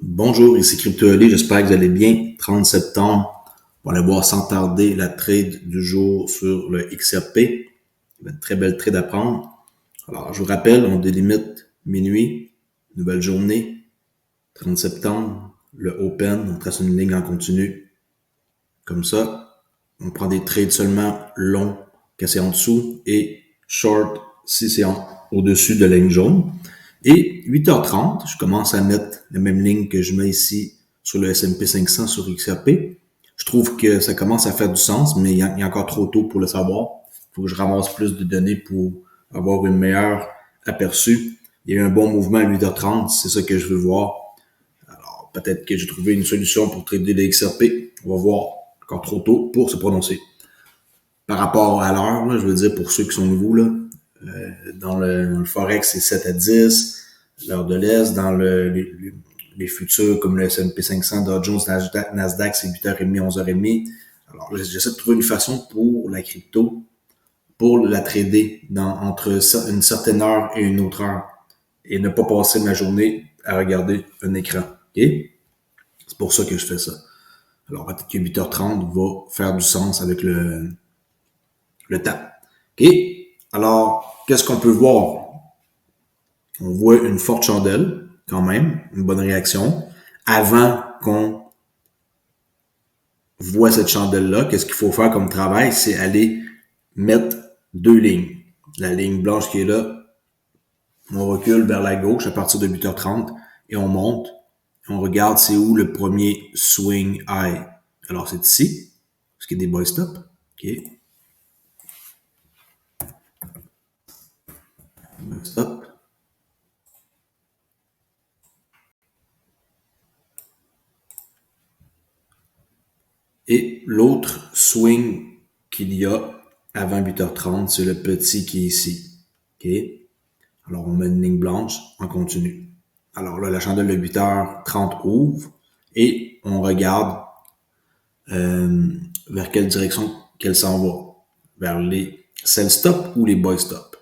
Bonjour, ici CryptoOli, j'espère que vous allez bien. 30 septembre, on va aller voir sans tarder la trade du jour sur le XRP. Une très belle trade à prendre. Alors, je vous rappelle, on délimite minuit, nouvelle journée, 30 septembre, le Open, on trace une ligne en continu. Comme ça, on prend des trades seulement longs quand c'est en dessous et short si c'est au-dessus de la ligne jaune. Et 8h30, je commence à mettre la même ligne que je mets ici sur le S&P 500 sur XRP. Je trouve que ça commence à faire du sens, mais il est encore trop tôt pour le savoir. Il faut que je ramasse plus de données pour avoir une meilleure aperçu. Il y a eu un bon mouvement à 8h30, c'est ça que je veux voir. Alors, peut-être que j'ai trouvé une solution pour trader le XRP. On va voir, encore trop tôt pour se prononcer. Par rapport à l'heure, je veux dire, pour ceux qui sont nouveaux, là, dans le Forex, c'est 7 à 10, l'heure de l'Est. Dans les futurs, comme le S&P 500, Dow Jones, Nasdaq, c'est 8h30, 11h30. Alors, j'essaie de trouver une façon pour la crypto, pour la trader entre une certaine heure et une autre heure, et ne pas passer ma journée à regarder un écran. OK? C'est pour ça que je fais ça. Alors, peut-être que 8h30 va faire du sens avec le temps. OK? Alors, qu'est-ce qu'on peut voir? On voit une forte chandelle, quand même, une bonne réaction. Avant qu'on voit cette chandelle-là, qu'est-ce qu'il faut faire comme travail? C'est aller mettre deux lignes. La ligne blanche qui est là, on recule vers la gauche à partir de 8h30 et on monte. On regarde c'est où le premier swing high. Alors, c'est ici, ce qui est des buy stop. OK. Buy stop. Et l'autre swing qu'il y a avant 8h30, c'est le petit qui est ici. OK? Alors, on met une ligne blanche en continu. Alors là, la chandelle de 8h30 ouvre et on regarde vers quelle direction qu'elle s'en va. Vers les sell stop ou les buy stop.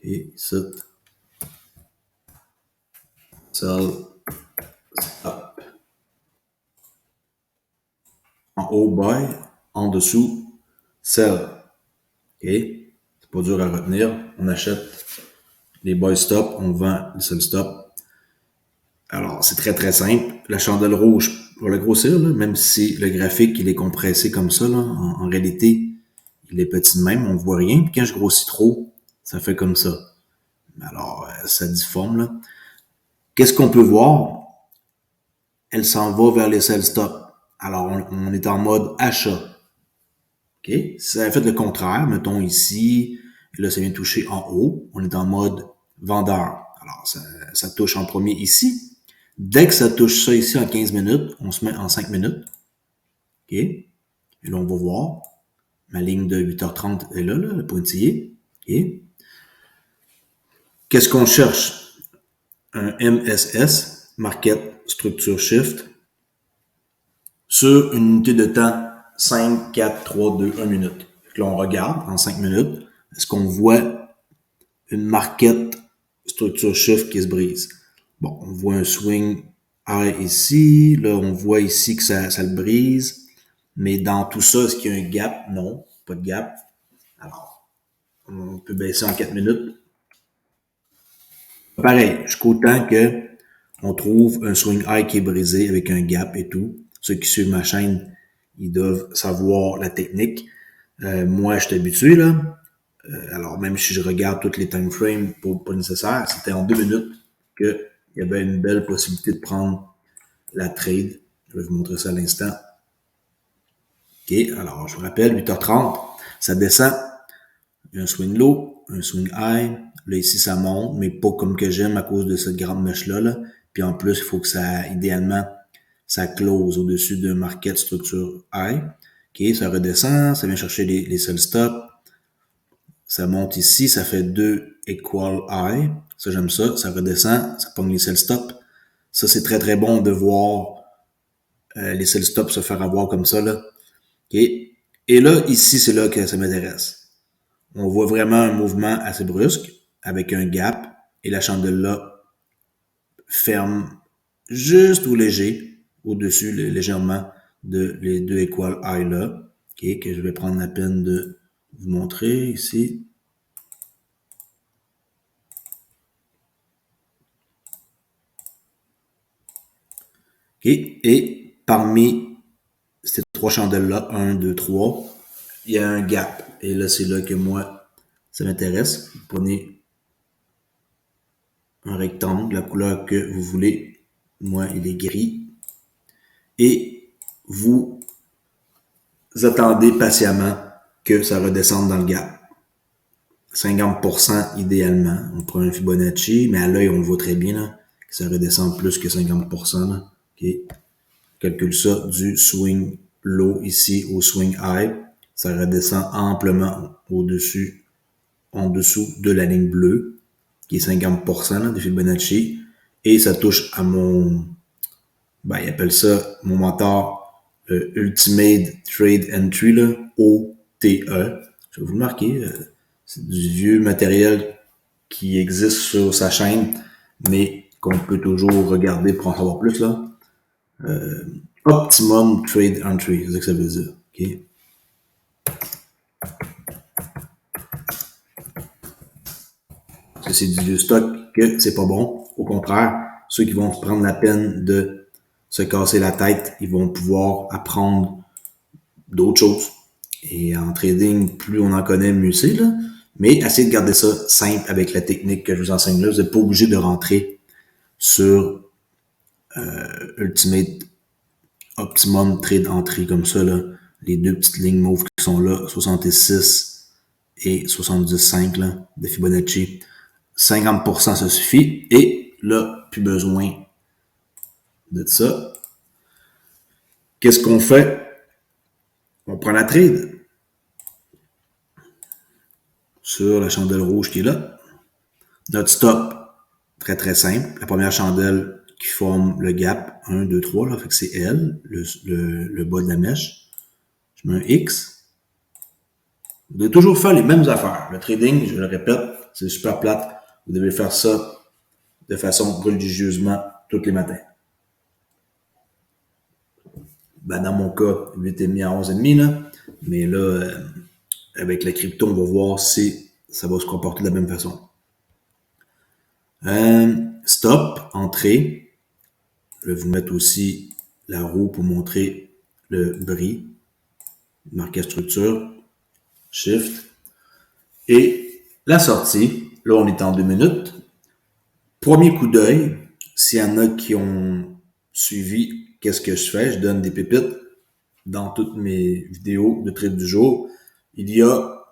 OK? Sell stop. En haut, buy. En dessous, sell. OK? C'est pas dur à retenir. On achète les buy stop, on vend les sell stop. Alors, c'est très très simple. La chandelle rouge, pour la grossir, là, même si le graphique il est compressé comme ça, là, en réalité, il est petit de même, on ne voit rien. Puis quand je grossis trop, ça fait comme ça. Alors, ça difforme. Là. Qu'est-ce qu'on peut voir? Elle s'en va vers les sell stop. Alors, on est en mode achat. OK? Si ça avait fait le contraire, mettons ici, et là, ça vient toucher en haut, on est en mode vendeur. Alors, ça touche en premier ici. Dès que ça touche ça ici en 15 minutes, on se met en 5 minutes. OK? Et là, on va voir. Ma ligne de 8h30 est là, le pointillé. OK? Qu'est-ce qu'on cherche? Un MSS, Market Structure Shift, sur une unité de temps 5, 4, 3, 2, 1 minute. Là, on regarde en 5 minutes, est-ce qu'on voit une Market Structure Shift qui se brise? Bon, on voit un swing high ici, là, on voit ici que ça le brise, mais dans tout ça, est-ce qu'il y a un gap? Non, pas de gap. Alors, on peut baisser en 4 minutes. Pareil, je suis content que on trouve un swing high qui est brisé avec un gap et tout. Ceux qui suivent ma chaîne, ils doivent savoir la technique. Moi, je suis habitué, là. Alors, même si je regarde toutes les time frames pas nécessaire, c'était en 2 minutes qu'il y avait une belle possibilité de prendre la trade. Je vais vous montrer ça à l'instant. OK, alors je vous rappelle, 8h30, ça descend. Il y a un swing low, un swing high. Là, ici, ça monte, mais pas comme que j'aime à cause de cette grande mèche-là. Là. Puis en plus, il faut que ça, idéalement, ça close au-dessus de market structure high. OK, ça redescend, ça vient chercher les sell stops. Ça monte ici, ça fait 2 equal high. Ça, j'aime ça. Ça redescend, ça pogne les sell stops. Ça, c'est très, très bon de voir les sell stops se faire avoir comme ça. Là. OK. Et là, ici, c'est là que ça m'intéresse. On voit vraiment un mouvement assez brusque avec un gap et la chandelle là ferme juste au léger, au-dessus, légèrement de les deux equal high là, okay, que je vais prendre la peine de vous montrer ici. Okay. Et parmi ces trois chandelles-là, 1, 2, 3, il y a un gap. Et là, c'est là que moi, ça m'intéresse. Vous prenez un rectangle, la couleur que vous voulez. Moi, il est gris. Et vous attendez patiemment que ça redescende dans le gap. 50% idéalement. On prend un Fibonacci, mais à l'œil, on le voit très bien, là, que ça redescend plus que 50%. Là. Okay. Calcule ça du swing low ici au swing high. Ça redescend amplement au-dessus, en dessous de la ligne bleue, qui est 50% là, de Fibonacci. Et ça touche à mon, il appelle ça mon mentor Ultimate Trade Entry, là, OTE. Je vais vous le marquer. C'est du vieux matériel qui existe sur sa chaîne, mais qu'on peut toujours regarder pour en savoir plus, là. Optimum Trade Entry, c'est ça que ça veut dire. Okay? Parce que c'est du vieux stock, que c'est pas bon. Au contraire, ceux qui vont prendre la peine de se casser la tête, ils vont pouvoir apprendre d'autres choses. Et en trading, plus on en connaît, mieux c'est, là. Mais essayez de garder ça simple avec la technique que je vous enseigne là. Vous n'êtes pas obligé de rentrer sur Ultimate Optimum Trade Entry comme ça, là. Les deux petites lignes mauves qui sont là, 66 et 75 là, de Fibonacci. 50% ça suffit. Et là, plus besoin de ça. Qu'est-ce qu'on fait? On prend la trade sur la chandelle rouge qui est là. Notre stop, très très simple. La première chandelle qui forme le gap, 1, 2, 3, là, fait que c'est L, le bas de la mèche. Je mets un X. Vous devez toujours faire les mêmes affaires. Le trading, je le répète, c'est super plate. Vous devez faire ça de façon religieusement tous les matins. Dans mon cas, 8,5 à 11,5, là. Mais là, avec la crypto, on va voir si ça va se comporter de la même façon. Stop, entrée. Je vais vous mettre aussi la roue pour montrer le bris. Marquer structure. Shift. Et la sortie. Là, on est en 2 minutes. Premier coup d'œil. S'il y en a qui ont suivi, qu'est-ce que je fais? Je donne des pépites dans toutes mes vidéos de trade du jour. Il y a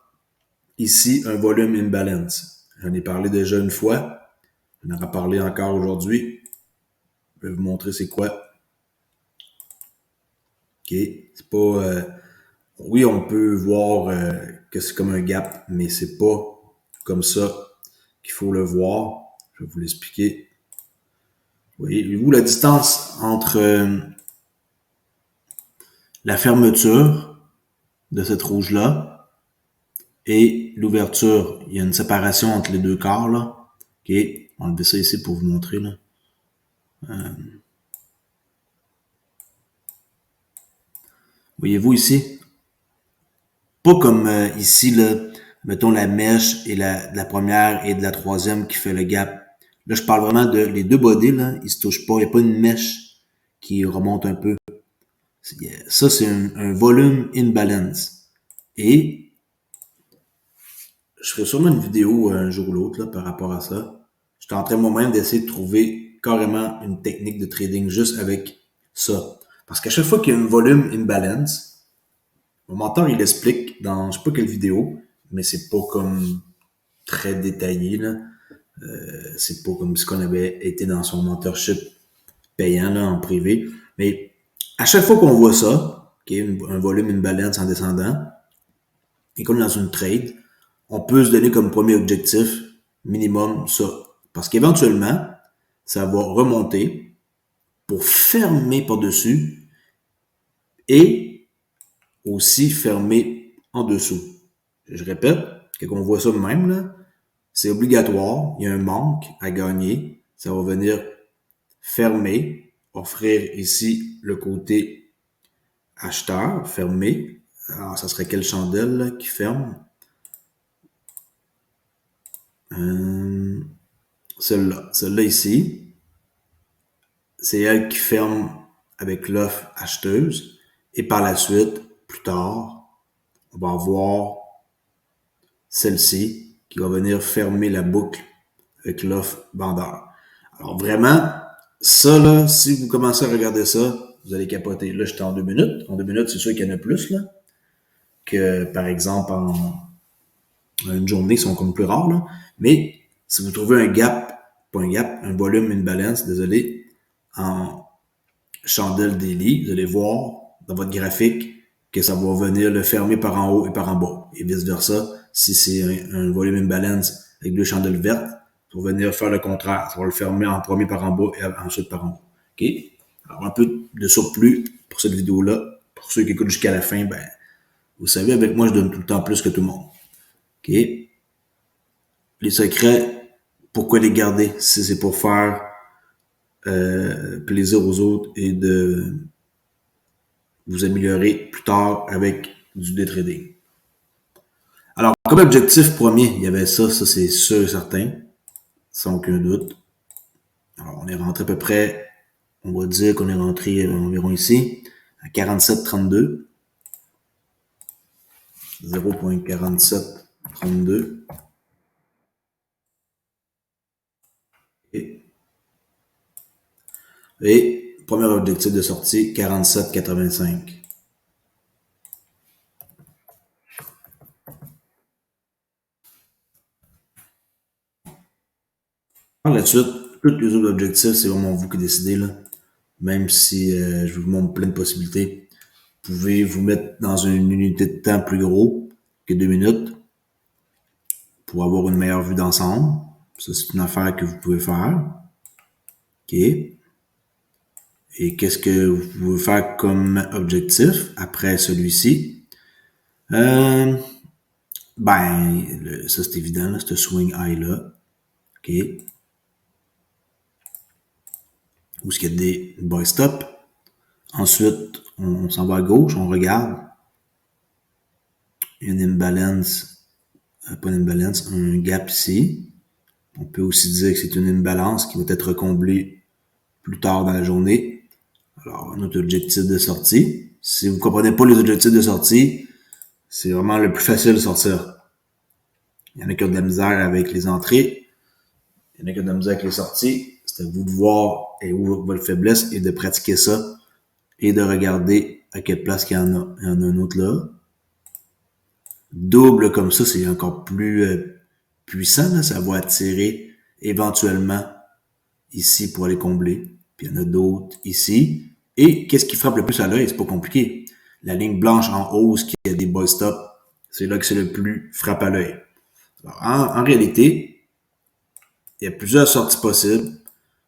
ici un volume imbalance. J'en ai parlé déjà une fois. On en a parlé encore aujourd'hui. Je vais vous montrer c'est quoi. OK. C'est pas... oui, on peut voir que c'est comme un gap, mais c'est pas comme ça qu'il faut le voir. Je vais vous l'expliquer. Voyez-vous la distance entre la fermeture de cette rouge-là et l'ouverture? Il y a une séparation entre les deux quarts, là. OK. On va enlever ça ici pour vous montrer, là. Voyez-vous ici? Pas comme ici, là, mettons la mèche et de la première et de la troisième qui fait le gap. Là, je parle vraiment de les deux bodies, là, ils se touchent pas. Il n'y a pas une mèche qui remonte un peu. Ça, c'est un volume imbalance. Et je ferai sûrement une vidéo un jour ou l'autre là, par rapport à ça. Je suis en train moi-même d'essayer de trouver carrément une technique de trading juste avec ça. Parce qu'à chaque fois qu'il y a un volume imbalance, mon mentor, il explique dans je sais pas quelle vidéo, mais c'est pas comme très détaillé, là. C'est pas comme si on avait été dans son mentorship payant, là, en privé. Mais à chaque fois qu'on voit ça, un volume imbalance en descendant, et qu'on est dans une trade, on peut se donner comme premier objectif minimum ça. Parce qu'éventuellement, ça va remonter pour fermer par-dessus et aussi fermer en dessous. Je répète, quand on voit ça de même, là, c'est obligatoire. Il y a un manque à gagner. Ça va venir fermer offrir ici le côté acheteur fermé. Alors, ça serait quelle chandelle là, qui ferme? Celle-là ici, c'est elle qui ferme avec l'offre acheteuse. Et par la suite, plus tard, on va avoir celle-ci qui va venir fermer la boucle avec l'offre vendeur. Alors vraiment, ça là, si vous commencez à regarder ça, vous allez capoter. Là, j'étais en 2 minutes. En 2 minutes, c'est sûr qu'il y en a plus là que par exemple en une journée, ils sont comme plus rares là. Mais si vous trouvez un gap, pas un gap, un volume, une balance, désolé, en chandelle daily, vous allez voir dans votre graphique que ça va venir le fermer par en haut et par en bas. Et vice versa, si c'est un volume imbalance avec 2 chandelles vertes, ça va venir faire le contraire. Ça va le fermer en premier par en bas et ensuite par en haut. OK? Alors, un peu de surplus pour cette vidéo-là. Pour ceux qui écoutent jusqu'à la fin, ben, vous savez, avec moi, je donne tout le temps plus que tout le monde. OK? Les secrets, pourquoi les garder? Si c'est pour faire plaisir aux autres et de vous améliorer plus tard avec du day trading. Alors, comme objectif premier, il y avait ça c'est sûr et certain, sans aucun doute. Alors, on est rentré à peu près, on va dire qu'on est rentré environ ici, à 47,32. 0.4732. Et premier objectif de sortie, 47,85. Par la suite, tous les autres objectifs, c'est vraiment vous qui décidez, là. Même si je vous montre plein de possibilités. Vous pouvez vous mettre dans une unité de temps plus gros que 2 minutes pour avoir une meilleure vue d'ensemble. Ça, c'est une affaire que vous pouvez faire. OK. Et qu'est-ce que vous pouvez faire comme objectif après celui-ci? Ben, ça c'est évident, là, ce swing high-là. OK. Où est-ce qu'il y a des buy stop. Ensuite, on s'en va à gauche, on regarde. Une imbalance, pas une imbalance, un gap ici. On peut aussi dire que c'est une imbalance qui va être comblée plus tard dans la journée. Alors, notre objectif de sortie. Si vous comprenez pas les objectifs de sortie, c'est vraiment le plus facile de sortir. Il y en a qui ont de la misère avec les entrées. Il y en a qui ont de la misère avec les sorties. C'est à vous de voir où votre faiblesse et de pratiquer ça et de regarder à quelle place il y en a. Il y en a un autre là. Double comme ça, c'est encore plus puissant. Là. Ça va attirer éventuellement ici pour aller combler. Puis il y en a d'autres ici. Et qu'est-ce qui frappe le plus à l'œil? C'est pas compliqué. La ligne blanche en hausse qui a des buy stop, c'est là que c'est le plus frappe à l'œil. En réalité, il y a plusieurs sorties possibles.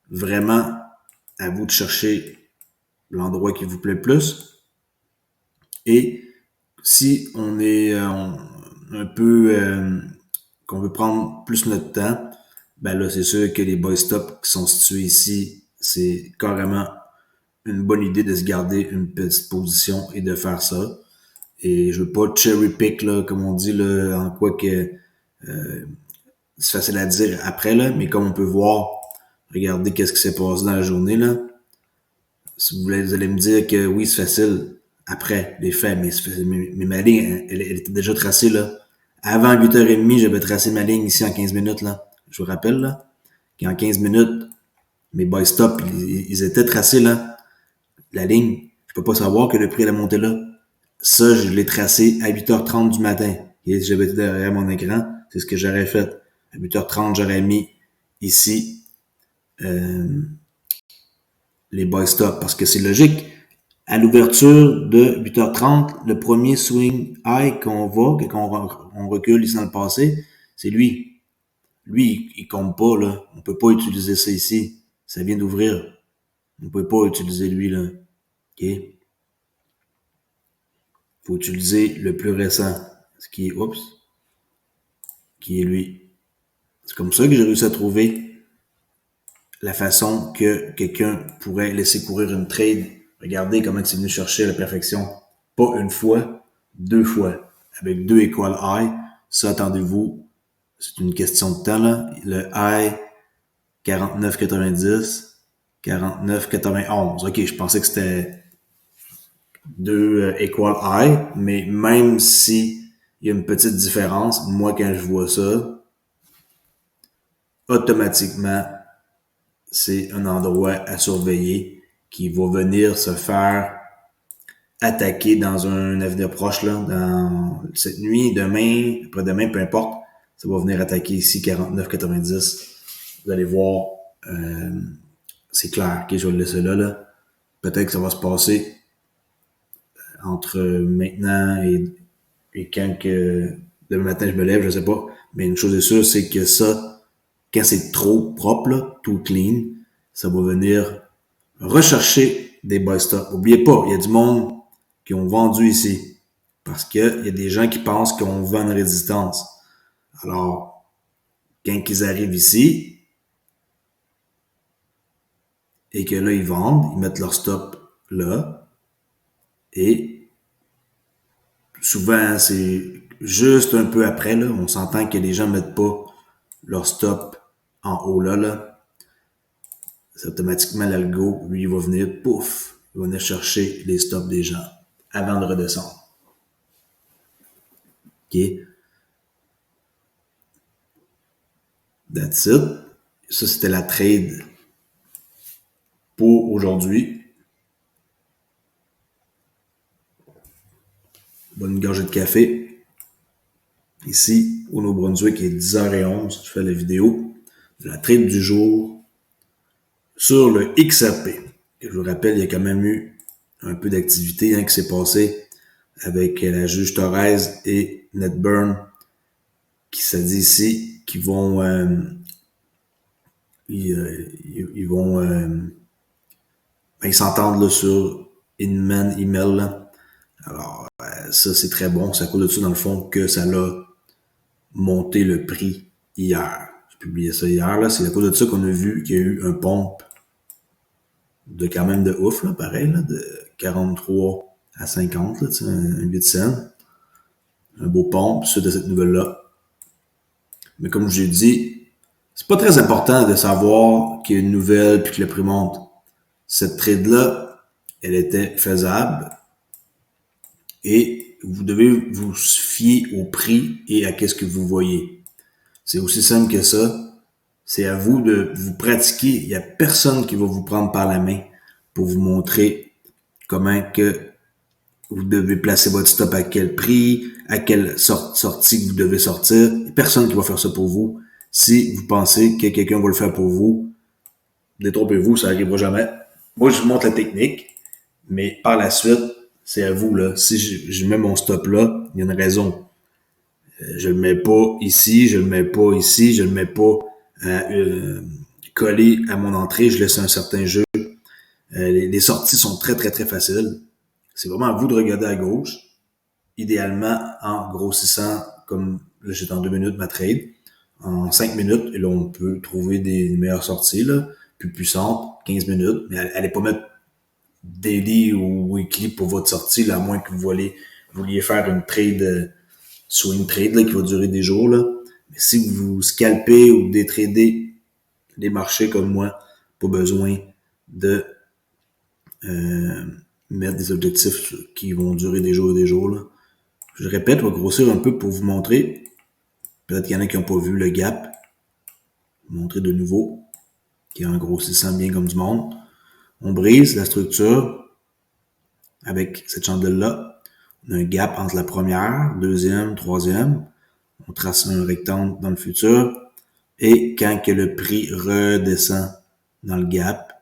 Vraiment, à vous de chercher l'endroit qui vous plaît le plus. Et si on est un peu qu'on veut prendre plus notre temps, ben là, c'est sûr que les buy stops qui sont situés ici, c'est carrément une bonne idée de se garder une petite position et de faire ça. Et je veux pas cherry pick, là, comme on dit, là, en quoi que c'est facile à dire après, là, mais comme on peut voir, regardez qu'est-ce qui s'est passé dans la journée, là. Si vous allez me dire que oui, c'est facile après les faits, mais ma ligne, elle était déjà tracée, là. Avant 8h30, j'avais tracé ma ligne ici en 15 minutes, là. Je vous rappelle, là, qu'en 15 minutes, mes buy stop, ils étaient tracés, là. La ligne, je peux pas savoir que le prix allait monter là. Ça, je l'ai tracé à 8h30 du matin. Et si j'avais été derrière mon écran, c'est ce que j'aurais fait. À 8h30, j'aurais mis ici les buy stop parce que c'est logique. À l'ouverture de 8h30, le premier swing high qu'on va, qu'on recule ici dans le passé, c'est lui. Lui, il compte pas, là. On peut pas utiliser ça ici. Ça vient d'ouvrir. On peut pas utiliser lui, là. OK? Faut utiliser le plus récent. Ce qui est, qui est lui. C'est comme ça que j'ai réussi à trouver la façon que quelqu'un pourrait laisser courir une trade. Regardez comment c'est venu chercher la perfection. Pas une fois, deux fois. Avec deux equal high. Ça, attendez-vous, c'est une question de temps, là. Le high, 49,90, 49,91. OK, je pensais que c'était deux equal high, mais même si il y a une petite différence, moi, quand je vois ça, automatiquement, c'est un endroit à surveiller qui va venir se faire attaquer dans un avenir proche, là, dans cette nuit, demain, après-demain, peu importe, ça va venir attaquer ici 49,90. Vous allez voir, c'est clair. Ok, je vais le laisser là, là. Peut-être que ça va se passer entre maintenant et quand que demain matin je me lève, je sais pas. Mais une chose est sûre, c'est que ça, quand c'est trop propre, là, tout clean, ça va venir rechercher des buy stop. N'oubliez pas, il y a du monde qui ont vendu ici. Parce que il y a des gens qui pensent qu'on vend une résistance. Alors, quand ils arrivent ici, et que là, ils vendent, ils mettent leur stop là, et souvent, c'est juste un peu après, là, on s'entend que les gens mettent pas leur stop en haut là, là. C'est automatiquement, l'algo, lui, il va venir, pouf, il va venir chercher les stops des gens avant de redescendre. OK? That's it. Ça, c'était la trade pour aujourd'hui. Bonne gorgée de café. Ici, au Nouveau-Brunswick, il est 10h11. Je fais la vidéo de la trade du jour sur le XRP. Je vous rappelle, il y a quand même eu un peu d'activité qui s'est passé avec la juge Torres et NetBurn qui s'est dit ici qu'ils vont ils vont ils s'entendent là, sur Inman Email là. Alors ça c'est très bon, c'est à cause de ça dans le fond que ça l'a monté le prix hier. J'ai publié ça hier là, c'est à cause de ça qu'on a vu qu'il y a eu un pompe de quand même de ouf là, pareil là, de 43 à 50 là, un 8 cents. Un beau pompe suite à cette nouvelle-là. Mais comme je l'ai dit, c'est pas très important de savoir qu'il y a une nouvelle puis que le prix monte. Cette trade-là, elle était faisable et vous devez vous fier au prix et à qu'est-ce que vous voyez. C'est aussi simple que ça. C'est à vous de vous pratiquer. Il y a personne qui va vous prendre par la main pour vous montrer comment que vous devez placer votre stop à quel prix, à quelle sortie que vous devez sortir. Il n'y a personne qui va faire ça pour vous. Si vous pensez que quelqu'un va le faire pour vous, détrompez-vous, ça n'arrivera jamais. Moi, je vous montre la technique, mais par la suite, c'est à vous, là. Si je mets mon stop là, il y a une raison. Je le mets pas ici, je le mets pas ici, je le mets pas collé à mon entrée, je laisse un certain jeu. Les sorties sont très, très, très faciles. C'est vraiment à vous de regarder à gauche, idéalement en grossissant, comme là j'étais en 2 minutes ma trade, en 5 minutes, et là on peut trouver des meilleures sorties, là, plus puissantes, 15 minutes, mais allez pas mettre daily ou weekly pour votre sortie, là, à moins que vous vouliez faire une trade, swing trade, là, qui va durer des jours, là. Mais si vous scalpez ou détradez des marchés comme moi, pas besoin de mettre des objectifs qui vont durer des jours et des jours, là. Je répète, on va grossir un peu pour vous montrer. Peut-être qu'il y en a qui n'ont pas vu le gap. Montrer de nouveau. Qui est en grossissant bien comme du monde. On brise la structure avec cette chandelle-là. On a un gap entre la première, deuxième, troisième. On trace un rectangle dans le futur. Et quand que le prix redescend dans le gap,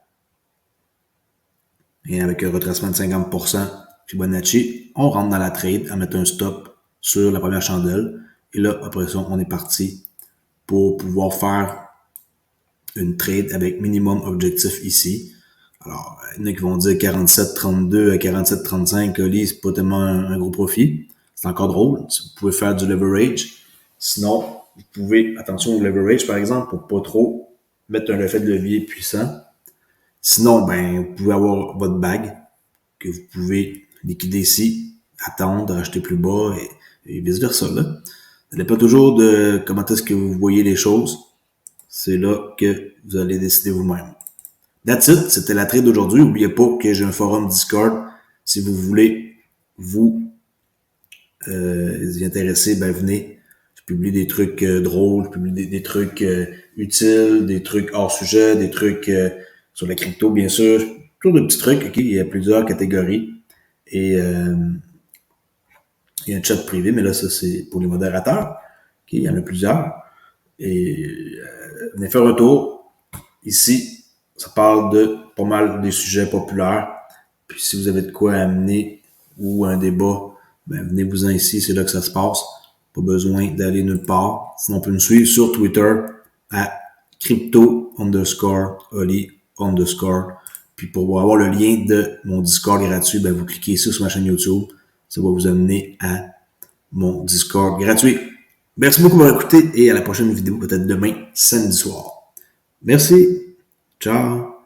et avec un retracement de 50% Fibonacci, on rentre dans la trade à mettre un stop sur la première chandelle. Et là, après ça, on est parti pour pouvoir faire une trade avec minimum objectif ici. Alors, il y en a qui vont dire 47,32 à 47,35, Oli, c'est pas tellement un gros profit. C'est encore drôle. Si vous pouvez faire du leverage. Sinon, vous pouvez, attention au leverage, par exemple, pour pas trop mettre un effet de levier puissant. Sinon, ben, vous pouvez avoir votre bague que vous pouvez liquider ici, attendre, acheter plus bas et vice-versa. Là. Ça dépend toujours de comment est-ce que vous voyez les choses. C'est là que vous allez décider vous-même. That's it, c'était la trade d'aujourd'hui. N'oubliez pas que j'ai un forum Discord. Si vous voulez vous y intéresser, ben venez. Je publie des trucs drôles, je publie des trucs utiles, des trucs hors sujet, des trucs sur la crypto, bien sûr. Toujours de petits trucs, ok? Il y a plusieurs catégories. Et il y a un chat privé, mais là, ça, c'est pour les modérateurs. Ok? Il y en a plusieurs. Et venez faire un tour. Ici, ça parle de pas mal des sujets populaires. Puis si vous avez de quoi amener ou un débat, ben venez-vous-en ici, c'est là que ça se passe. Pas besoin d'aller nulle part. Sinon, on peut me suivre sur Twitter à crypto_oli_. Puis pour avoir le lien de mon Discord gratuit, ben vous cliquez ici sur ma chaîne YouTube. Ça va vous amener à mon Discord gratuit. Merci beaucoup pour écouter et à la prochaine vidéo, peut-être demain, samedi soir. Merci. Ciao.